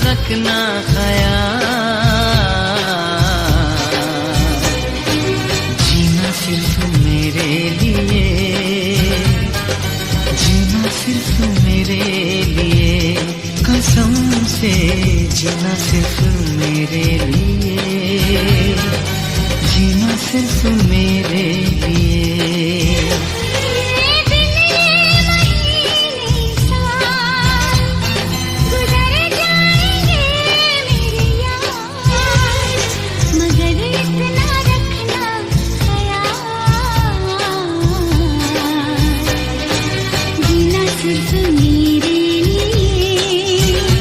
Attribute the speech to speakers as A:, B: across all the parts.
A: रखना ख्याल, जीना सिर्फ मेरे लिए, जीना सिर्फ मेरे लिए, कसम से जीना सिर्फ मेरे लिए, जीना सिर्फ मेरे लिए।
B: सिर्फ मेरे लिए,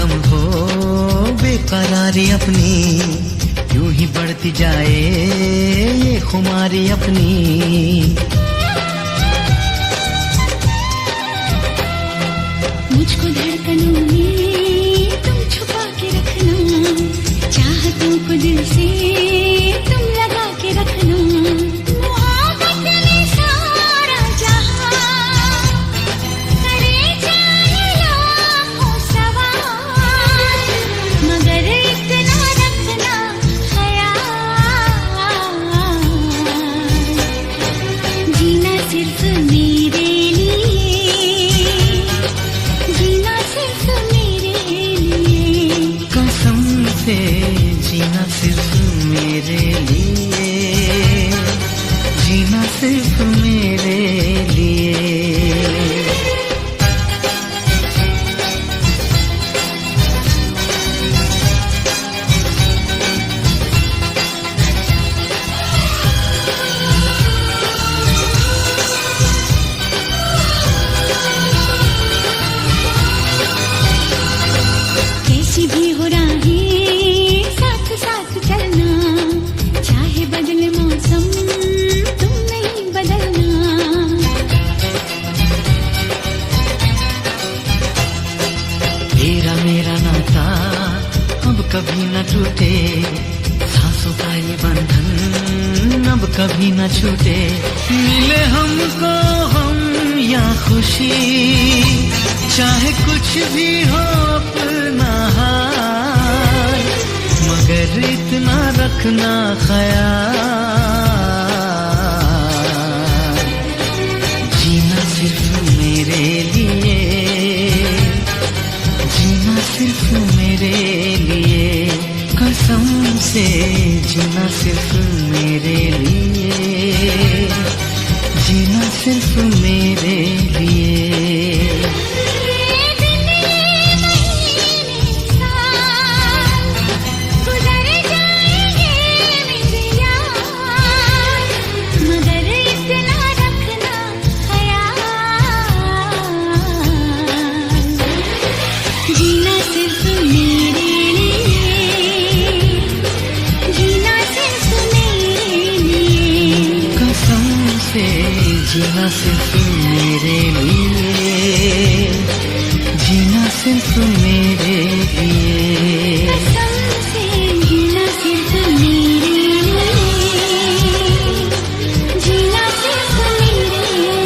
A: कम हो बेकरारी अपनी, यूं ही बढ़ती जाए ये खुमारी अपनी।
B: मुझको धड़कनों में तुम छुपा के रखना, चाहतों को दिल से तुम लगा के रखना। मोहब्बत में सारा जहां करे जाए लाखों सवाल, मगर इतना रखना ख्याल, जीना सिर्फ मेरे
A: जीना सिर्फ मेरे लिए, जीना सिर्फ मेरे लिए।
B: कैसी भी हो राहें साथ चलना, चाहे बदले मौसम तुम नहीं बदलना।
A: तेरा मेरा नाता अब कभी न टूटे, सांसों का ये बंधन अब कभी न छूटे। मिले हमको हम या खुशी, चाहे कुछ भी हो अपना हाल, मगर इतना रखना ख्याल, जीना सिर्फ मेरे लिए, जीना सिर्फ मेरे लिए। कसम से जीना सिर्फ मेरे लिए, जीना सिर्फ मेरे लिए। जीना सिर्फ मेरे लिए, जीना सिर्फ मेरे लिए।
B: कसम से जीना सिर्फ मेरे लिए, जीना सिर्फ मेरे लिए।
A: जीना सिर्फ मेरे लिए,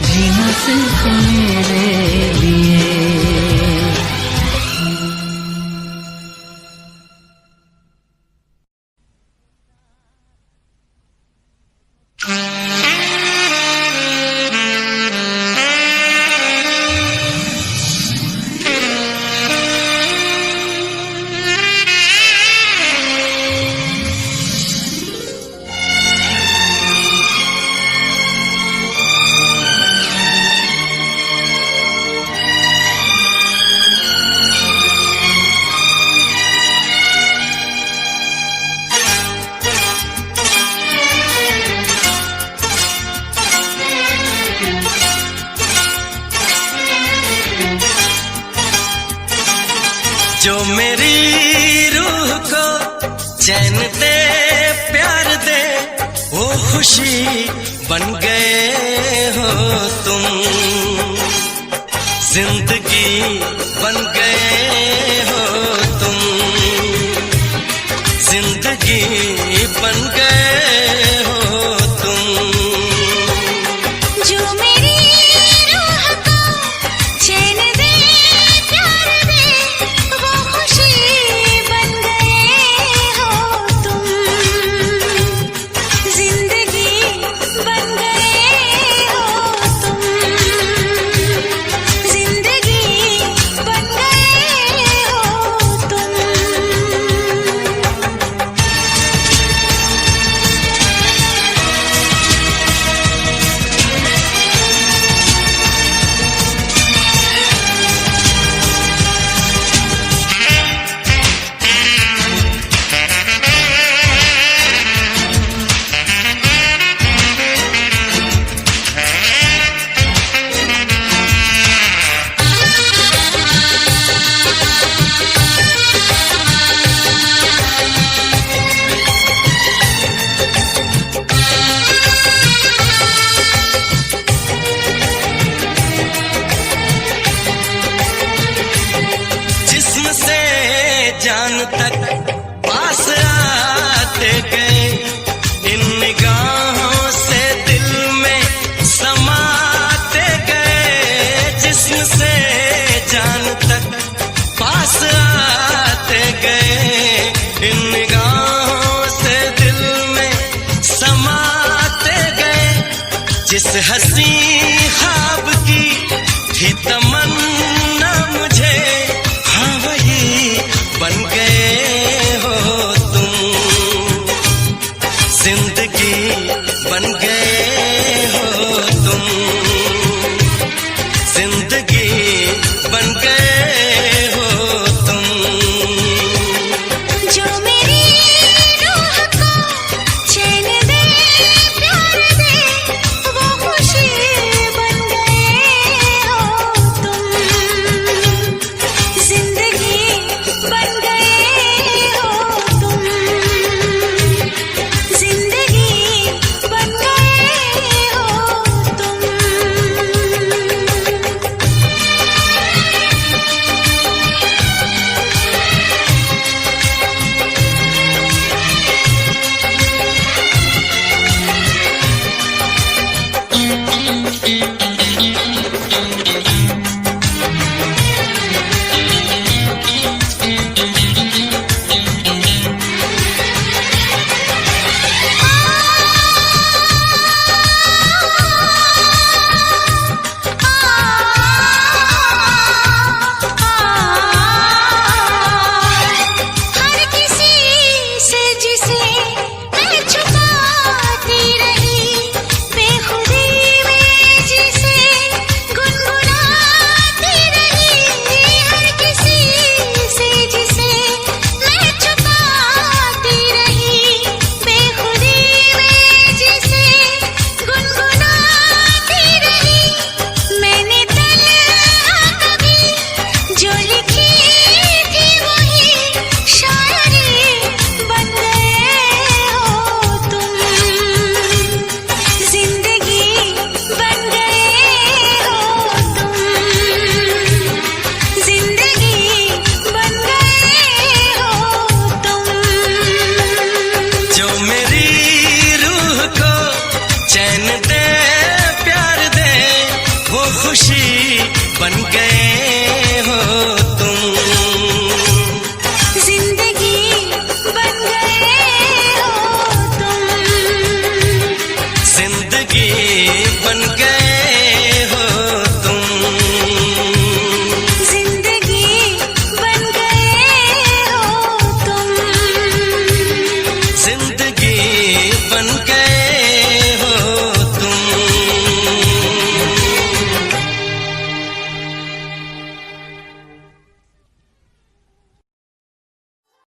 A: जीना सिर्फ मेरे लिए।
C: जो मेरी रूह को चैन दे प्यार दे, वो खुशी बन गए हो तुम, जिंदगी बन गए हो तुम, जिंदगी बन गए हो तुम।
B: जो मेरी रूह को चैन दे प्यार दे, वो खुशी बन गए हो तुम, जिंदगी बन गए हो तुम, जिंदगी बन गए
C: जिस हसी ख्वाब की थी